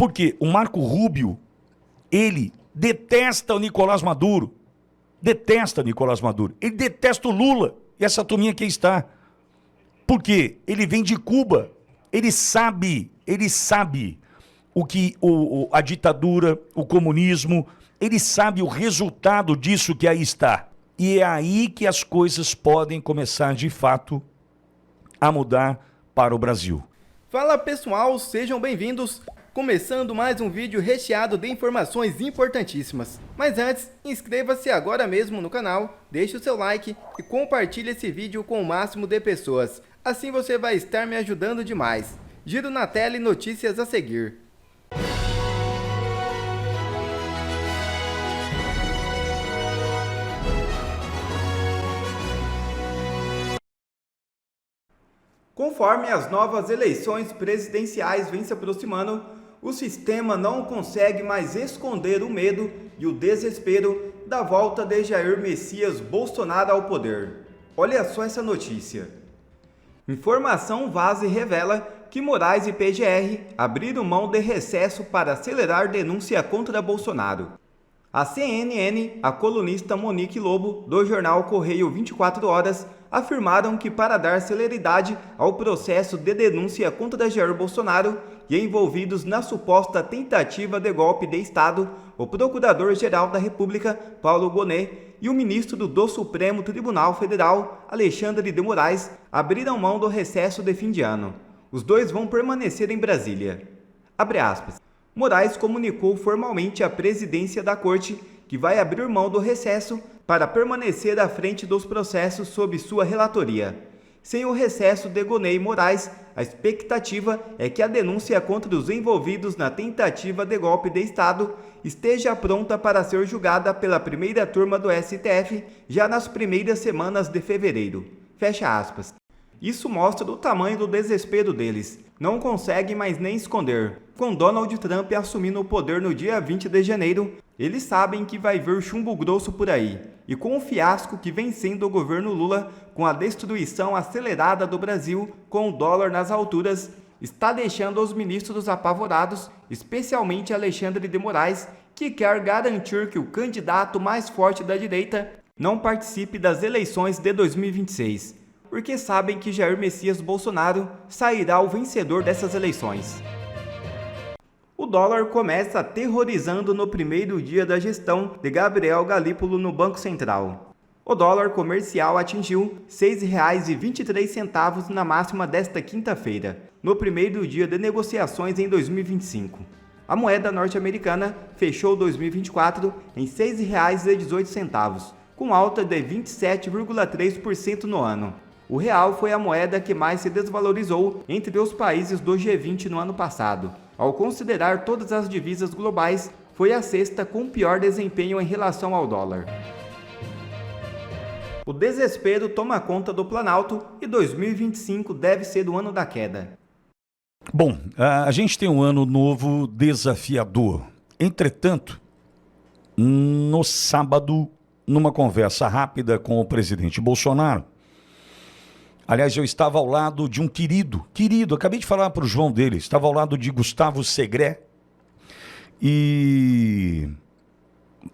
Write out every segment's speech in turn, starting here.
Porque o Marco Rubio, ele detesta o Nicolás Maduro. Detesta o Nicolás Maduro. Ele detesta o Lula. E essa turminha aqui está. Porque ele vem de Cuba. Ele sabe o que a ditadura, o comunismo, ele sabe o resultado disso que aí está. E é aí que as coisas podem começar, de fato, a mudar para o Brasil. Fala pessoal, sejam bem-vindos. Começando mais um vídeo recheado de informações importantíssimas. Mas antes, inscreva-se agora mesmo no canal, deixe o seu like e compartilhe esse vídeo com o máximo de pessoas. Assim você vai estar me ajudando demais. Giro na tela e notícias a seguir. Conforme as novas eleições presidenciais vêm se aproximando, o sistema não consegue mais esconder o medo e o desespero da volta de Jair Messias Bolsonaro ao poder. Olha só essa notícia. Informação vaza e revela que Moraes e PGR abriram mão de recesso para acelerar denúncia contra Bolsonaro. A CNN, a colunista Monique Lobo, do jornal Correio 24 Horas, afirmaram que para dar celeridade ao processo de denúncia contra Jair Bolsonaro e envolvidos na suposta tentativa de golpe de Estado, o Procurador-Geral da República, Paulo Gonet, e o ministro do Supremo Tribunal Federal, Alexandre de Moraes, abriram mão do recesso de fim de ano. Os dois vão permanecer em Brasília. Abre aspas. Moraes comunicou formalmente à presidência da Corte que vai abrir mão do recesso para permanecer à frente dos processos sob sua relatoria. Sem o recesso de Gonet e Moraes, a expectativa é que a denúncia contra os envolvidos na tentativa de golpe de Estado esteja pronta para ser julgada pela primeira turma do STF já nas primeiras semanas de fevereiro. Fecha aspas. Isso mostra o tamanho do desespero deles. Não conseguem mais nem esconder. Com Donald Trump assumindo o poder no dia 20 de janeiro, eles sabem que vai vir chumbo grosso por aí. E com o fiasco que vem sendo o governo Lula, com a destruição acelerada do Brasil, com o dólar nas alturas, está deixando os ministros apavorados, especialmente Alexandre de Moraes, que quer garantir que o candidato mais forte da direita não participe das eleições de 2026. Porque sabem que Jair Messias Bolsonaro sairá o vencedor dessas eleições. O dólar começa aterrorizando no primeiro dia da gestão de Gabriel Galípolo no Banco Central. O dólar comercial atingiu R$ 6,23 na máxima desta quinta-feira, no primeiro dia de negociações em 2025. A moeda norte-americana fechou 2024 em R$ 6,18, com alta de 27,3% no ano. O real foi a moeda que mais se desvalorizou entre os países do G20 no ano passado. Ao considerar todas as divisas globais, foi a sexta com pior desempenho em relação ao dólar. O desespero toma conta do Planalto e 2025 deve ser o ano da queda. Bom, a gente tem um ano novo desafiador. Entretanto, no sábado, numa conversa rápida com o presidente Bolsonaro, aliás, eu estava ao lado de um querido, acabei de falar para o João dele, estava ao lado de Gustavo Segré e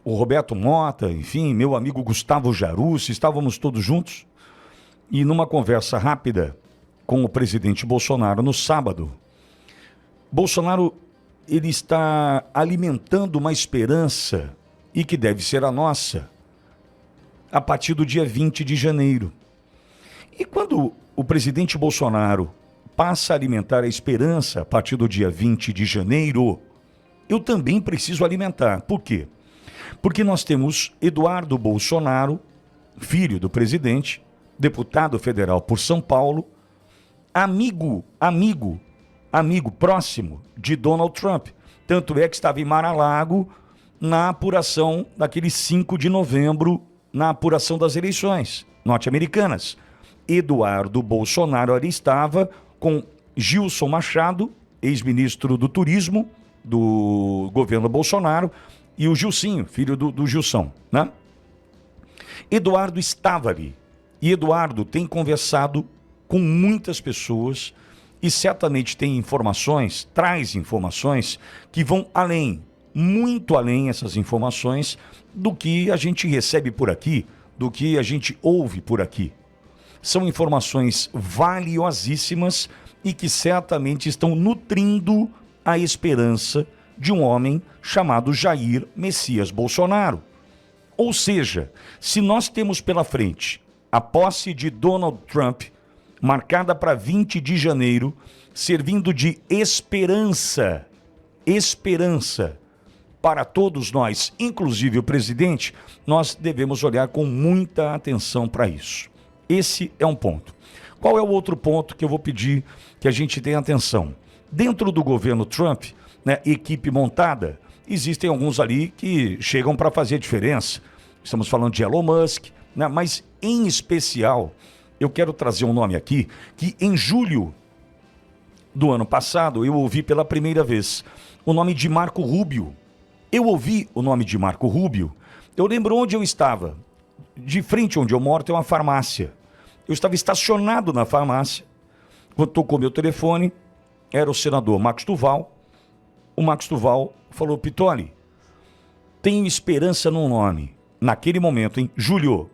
o Roberto Mota, enfim, meu amigo Gustavo Jarussi, estávamos todos juntos e numa conversa rápida com o presidente Bolsonaro no sábado, Bolsonaro, ele está alimentando uma esperança e que deve ser a nossa a partir do dia 20 de janeiro. E quando o presidente Bolsonaro passa a alimentar a esperança a partir do dia 20 de janeiro, eu também preciso alimentar. Por quê? Porque nós temos Eduardo Bolsonaro, filho do presidente, deputado federal por São Paulo, amigo próximo de Donald Trump. Tanto é que estava em Mar-a-Lago na apuração daquele 5 de novembro, na apuração das eleições norte-americanas. Eduardo Bolsonaro ali estava com Gilson Machado, ex-ministro do Turismo do governo Bolsonaro, e o Gilcinho, filho do Gilson, né? Eduardo estava ali. E Eduardo tem conversado com muitas pessoas e certamente tem informações, traz informações que vão além, muito além essas informações do que a gente recebe por aqui, do que a gente ouve por aqui. São informações valiosíssimas e que certamente estão nutrindo a esperança de um homem chamado Jair Messias Bolsonaro. Ou seja, se nós temos pela frente a posse de Donald Trump, marcada para 20 de janeiro, servindo de esperança para todos nós, inclusive o presidente, nós devemos olhar com muita atenção para isso. Esse é um ponto. Qual é o outro ponto que eu vou pedir que a gente tenha atenção? Dentro do governo Trump, né, equipe montada, existem alguns ali que chegam para fazer diferença. Estamos falando de Elon Musk, né, mas em especial, eu quero trazer um nome aqui que em julho do ano passado eu ouvi pela primeira vez o nome de Marco Rubio. Eu ouvi o nome de Marco Rubio, eu lembro onde eu estava. De frente onde eu moro tem uma farmácia. Eu estava estacionado na farmácia, quando tocou meu telefone, era o senador Marcos Duval. O Marcos Duval falou: Pittoli, tenho esperança num nome. Naquele momento, em julho,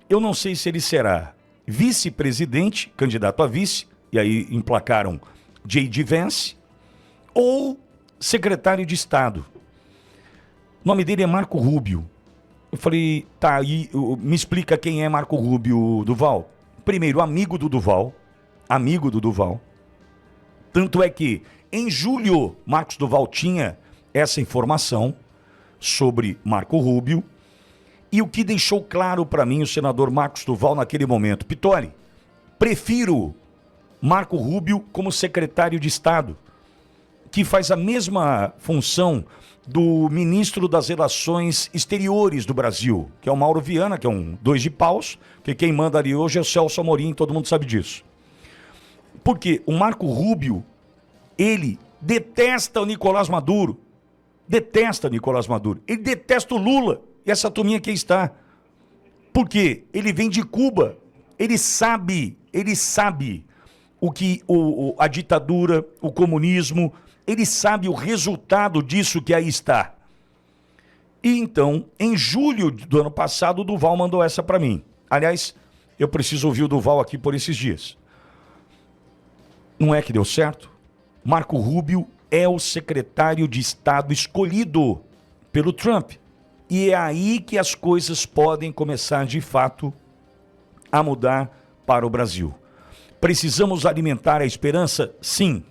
eu não sei se ele será vice-presidente, candidato a vice, e aí emplacaram J.D. Vance, ou secretário de Estado. O nome dele é Marco Rubio. Eu falei, tá, aí me explica quem é Marco Rubio, Duval. Primeiro, amigo do Duval. Tanto é que, em julho, Marcos Duval tinha essa informação sobre Marco Rubio. E o que deixou claro para mim o senador Marcos Duval naquele momento: Pittoli, prefiro Marco Rubio como secretário de Estado, que faz a mesma função do ministro das Relações Exteriores do Brasil, que é o Mauro Viana, que é um dois de paus, que quem manda ali hoje é o Celso Amorim, todo mundo sabe disso. Porque o Marco Rubio, ele detesta o Nicolás Maduro, ele detesta o Lula, e essa turminha aqui está. Porque ele vem de Cuba, ele sabe o que a ditadura, o comunismo, ele sabe o resultado disso que aí está. E então, em julho do ano passado, o Duval mandou essa para mim. Aliás, eu preciso ouvir o Duval aqui por esses dias. Não é que deu certo? Marco Rubio é o secretário de Estado escolhido pelo Trump. E é aí que as coisas podem começar, de fato, a mudar para o Brasil. Precisamos alimentar a esperança? Sim.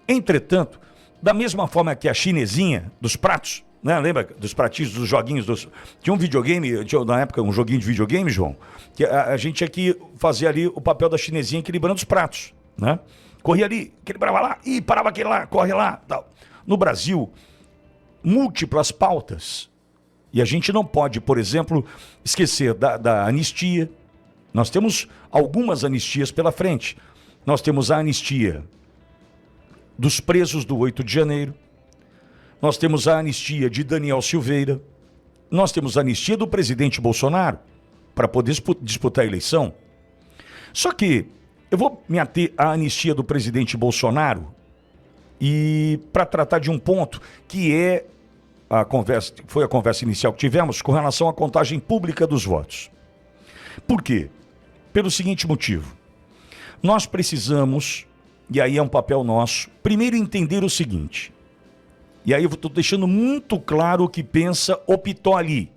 Entretanto, da mesma forma que a chinesinha dos pratos, né? Lembra dos pratinhos, dos joguinhos? Tinha um videogame, na época, um joguinho de videogame, João, que a gente tinha que fazer ali o papel da chinesinha equilibrando os pratos, né? Corria ali, equilibrava lá, e parava aquele lá, corre lá, tal. No Brasil, múltiplas pautas. E a gente não pode, por exemplo, esquecer da anistia. Nós temos algumas anistias pela frente. Nós temos a anistia dos presos do 8 de janeiro. Nós temos a anistia de Daniel Silveira. Nós temos a anistia do presidente Bolsonaro para poder disputar a eleição. Só que eu vou me ater à anistia do presidente Bolsonaro e para tratar de um ponto que é foi a conversa inicial que tivemos com relação à contagem pública dos votos. Por quê? Pelo seguinte motivo. Nós precisamos, e aí é um papel nosso, primeiro entender o seguinte. E aí eu estou deixando muito claro o que pensa o Pittoli.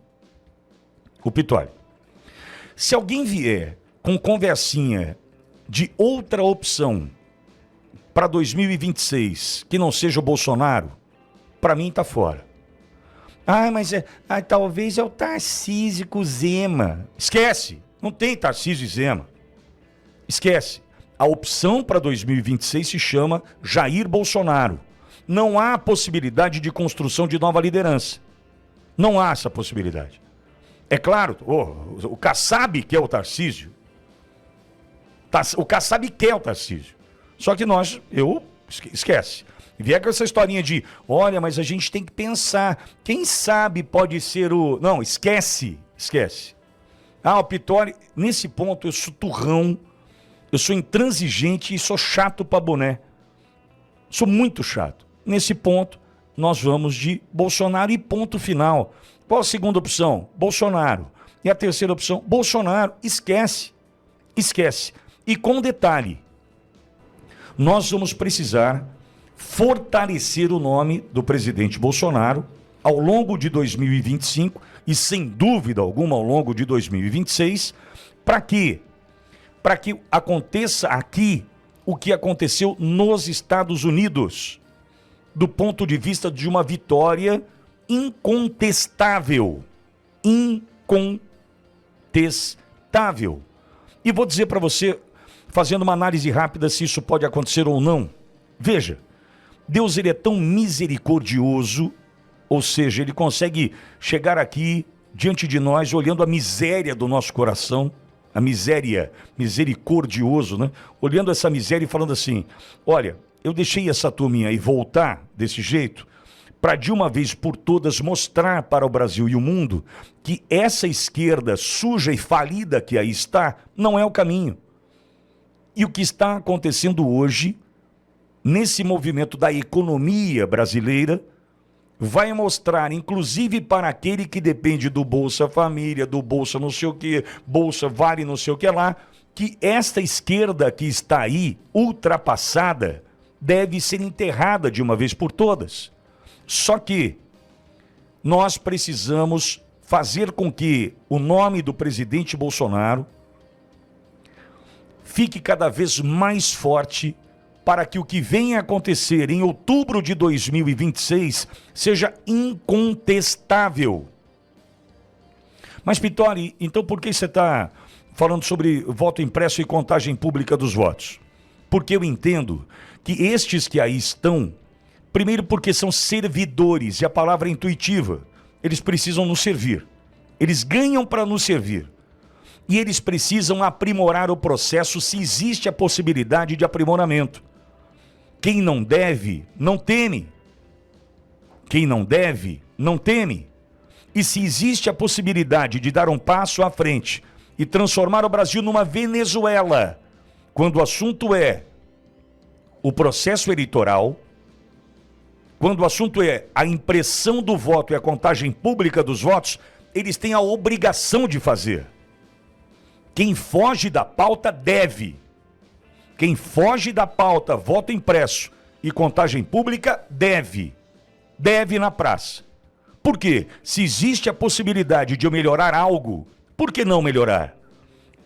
Se alguém vier com conversinha de outra opção para 2026, que não seja o Bolsonaro, para mim está fora. Mas talvez é o Tarcísio com o Zema. Esquece, não tem Tarcísio e Zema. Esquece. A opção para 2026 se chama Jair Bolsonaro. Não há possibilidade de construção de nova liderança. Não há essa possibilidade. É claro, o Kassab quer o Tarcísio. O Kassab quer o Tarcísio. Só que esquece. Vier com essa historinha de, olha, mas a gente tem que pensar, quem sabe pode ser o... Não, esquece. O Pittoli, nesse ponto eu sou turrão Eu sou intransigente e sou chato para boné. Sou muito chato. Nesse ponto, nós vamos de Bolsonaro e ponto final. Qual a segunda opção? Bolsonaro. E a terceira opção? Bolsonaro. Esquece. Esquece. E com detalhe, nós vamos precisar fortalecer o nome do presidente Bolsonaro ao longo de 2025 e, sem dúvida alguma, ao longo de 2026, para quê? Para que aconteça aqui o que aconteceu nos Estados Unidos, do ponto de vista de uma vitória incontestável. Incontestável. E vou dizer para você, fazendo uma análise rápida, se isso pode acontecer ou não. Veja, Deus ele é tão misericordioso, ou seja, ele consegue chegar aqui diante de nós olhando a miséria do nosso coração, a miséria, misericordioso, né? Olhando essa miséria e falando assim, olha, eu deixei essa turminha aí voltar desse jeito para de uma vez por todas mostrar para o Brasil e o mundo que essa esquerda suja e falida que aí está não é o caminho. E o que está acontecendo hoje, nesse movimento da economia brasileira, vai mostrar, inclusive para aquele que depende do Bolsa Família, do Bolsa não sei o que, Bolsa Vale não sei o que lá, que esta esquerda que está aí, ultrapassada, deve ser enterrada de uma vez por todas. Só que nós precisamos fazer com que o nome do presidente Bolsonaro fique cada vez mais forte para que o que venha a acontecer em outubro de 2026 seja incontestável. Mas, Pittori, então por que você está falando sobre voto impresso e contagem pública dos votos? Porque eu entendo que estes que aí estão, primeiro porque são servidores, e a palavra é intuitiva, eles precisam nos servir. Eles ganham para nos servir. E eles precisam aprimorar o processo se existe a possibilidade de aprimoramento. Quem não deve, não teme. Quem não deve, não teme. E se existe a possibilidade de dar um passo à frente e transformar o Brasil numa Venezuela, quando o assunto é o processo eleitoral, quando o assunto é a impressão do voto e a contagem pública dos votos, eles têm a obrigação de fazer. Quem foge da pauta deve. Quem foge da pauta, voto impresso e contagem pública, deve. Deve na praça. Por quê? Se existe a possibilidade de eu melhorar algo, por que não melhorar?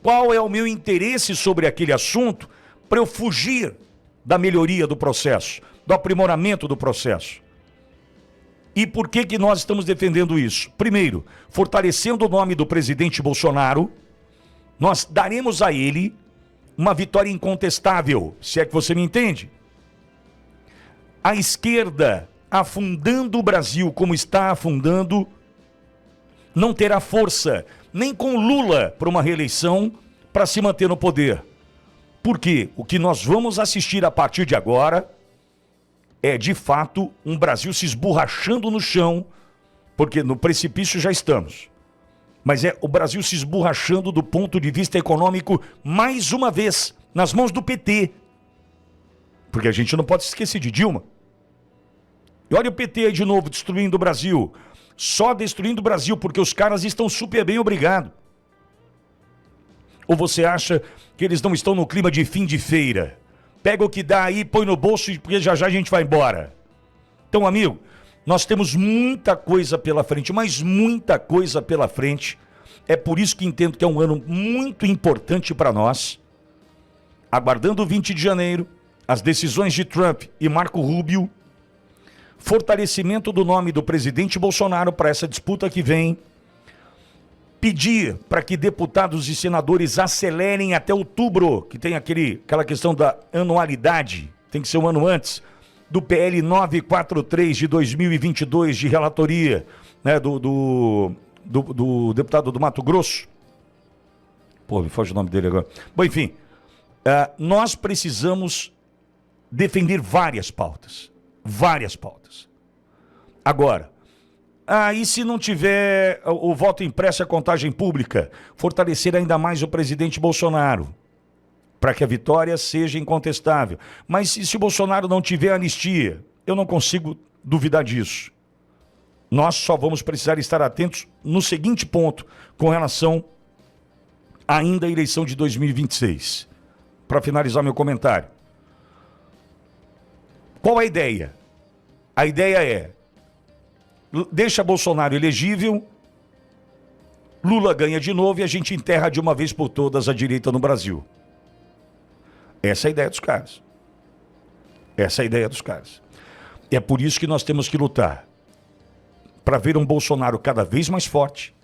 Qual é o meu interesse sobre aquele assunto para eu fugir da melhoria do processo, do aprimoramento do processo? E por que que nós estamos defendendo isso? Primeiro, fortalecendo o nome do presidente Bolsonaro, nós daremos a ele uma vitória incontestável, se é que você me entende. A esquerda, afundando o Brasil como está afundando, não terá força, nem com Lula para uma reeleição, para se manter no poder. Porque o que nós vamos assistir a partir de agora é, de fato, um Brasil se esborrachando no chão, porque no precipício já estamos. Mas é o Brasil se esborrachando do ponto de vista econômico, mais uma vez, nas mãos do PT. Porque a gente não pode se esquecer de Dilma. E olha o PT aí de novo, destruindo o Brasil. Só destruindo o Brasil, porque os caras estão super bem, obrigado. Ou você acha que eles não estão no clima de fim de feira? Pega o que dá aí, põe no bolso, porque já já a gente vai embora. Então, amigo, nós temos muita coisa pela frente, mas muita coisa pela frente. É por isso que entendo que é um ano muito importante para nós. Aguardando o 20 de janeiro, as decisões de Trump e Marco Rubio, fortalecimento do nome do presidente Bolsonaro para essa disputa que vem, pedir para que deputados e senadores acelerem até outubro, que tem aquela questão da anualidade, tem que ser um ano antes, do PL 943 de 2022, de relatoria, né, do deputado do Mato Grosso. Pô, me foge o nome dele agora. Bom, enfim, nós precisamos defender várias pautas. Várias pautas. Agora, e se não tiver o voto impresso e a contagem pública, fortalecer ainda mais o presidente Bolsonaro, para que a vitória seja incontestável. Mas e se o Bolsonaro não tiver anistia? Eu não consigo duvidar disso. Nós só vamos precisar estar atentos no seguinte ponto, com relação ainda à eleição de 2026. Para finalizar meu comentário. Qual a ideia? A ideia é, deixa Bolsonaro elegível, Lula ganha de novo e a gente enterra de uma vez por todas a direita no Brasil. Essa é a ideia dos caras. Essa é a ideia dos caras. É por isso que nós temos que lutar para ver um Bolsonaro cada vez mais forte,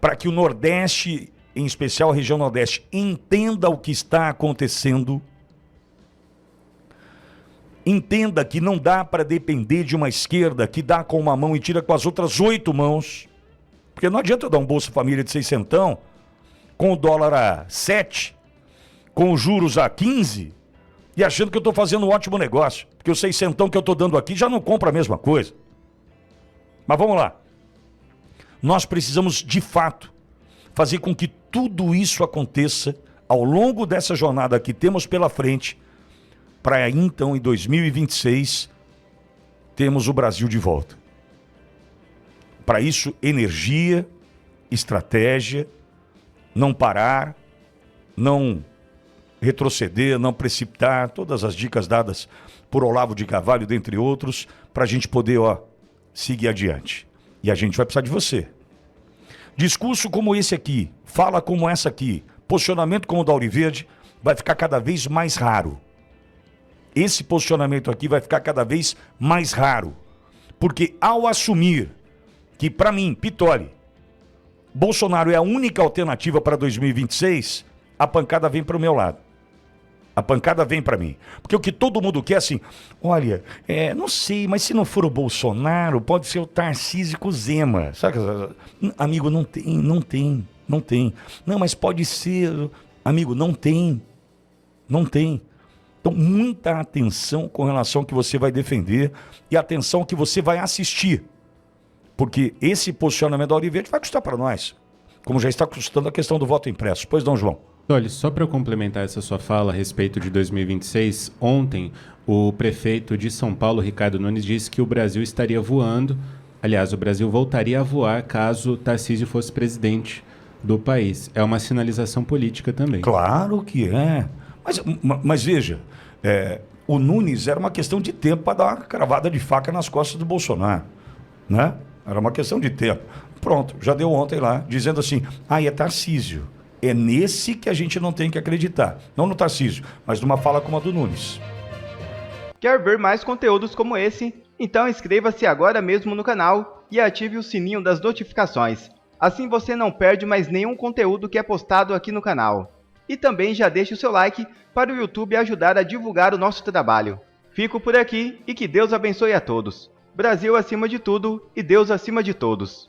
para que o Nordeste, em especial a região Nordeste, entenda o que está acontecendo, entenda que não dá para depender de uma esquerda que dá com uma mão e tira com as outras 8 mãos, porque não adianta eu dar um Bolsa Família de 600, com o dólar a 7, com os juros a 15, e achando que eu estou fazendo um ótimo negócio, porque o 600 que eu estou dando aqui já não compra a mesma coisa. Mas vamos lá. Nós precisamos, de fato, fazer com que tudo isso aconteça ao longo dessa jornada que temos pela frente, para então, em 2026, termos o Brasil de volta. Para isso, energia, estratégia, não parar, não retroceder, não precipitar, todas as dicas dadas por Olavo de Carvalho, dentre outros, para a gente poder, seguir adiante. E a gente vai precisar de você. Discurso como esse aqui, fala como essa aqui, posicionamento como o da Auriverde, vai ficar cada vez mais raro. Esse posicionamento aqui vai ficar cada vez mais raro. Porque ao assumir que, para mim, Pitoli, Bolsonaro é a única alternativa para 2026, a pancada vem para o meu lado. A pancada vem para mim. Porque o que todo mundo quer, assim, olha, não sei, mas se não for o Bolsonaro, pode ser o Tarcísio com o Zema. Sabe? Amigo, não tem. Não, mas pode ser, amigo, não tem. Então, muita atenção com relação ao que você vai defender e atenção ao que você vai assistir. Porque esse posicionamento da Auriverde vai custar para nós, como já está custando a questão do voto impresso. Pois não, João? Olha, só para eu complementar essa sua fala a respeito de 2026, ontem o prefeito de São Paulo, Ricardo Nunes, disse que o Brasil estaria voando. Aliás, o Brasil voltaria a voar caso Tarcísio fosse presidente do país. É uma sinalização política também. Claro que é. Mas veja, o Nunes era uma questão de tempo para dar uma cravada de faca nas costas do Bolsonaro, né? Era uma questão de tempo. Pronto, já deu ontem lá, dizendo assim, é Tarcísio. É nesse que a gente não tem que acreditar. Não no Tarcísio, mas numa fala como a do Nunes. Quer ver mais conteúdos como esse? Então inscreva-se agora mesmo no canal e ative o sininho das notificações. Assim você não perde mais nenhum conteúdo que é postado aqui no canal. E também já deixe o seu like para o YouTube ajudar a divulgar o nosso trabalho. Fico por aqui e que Deus abençoe a todos. Brasil acima de tudo e Deus acima de todos.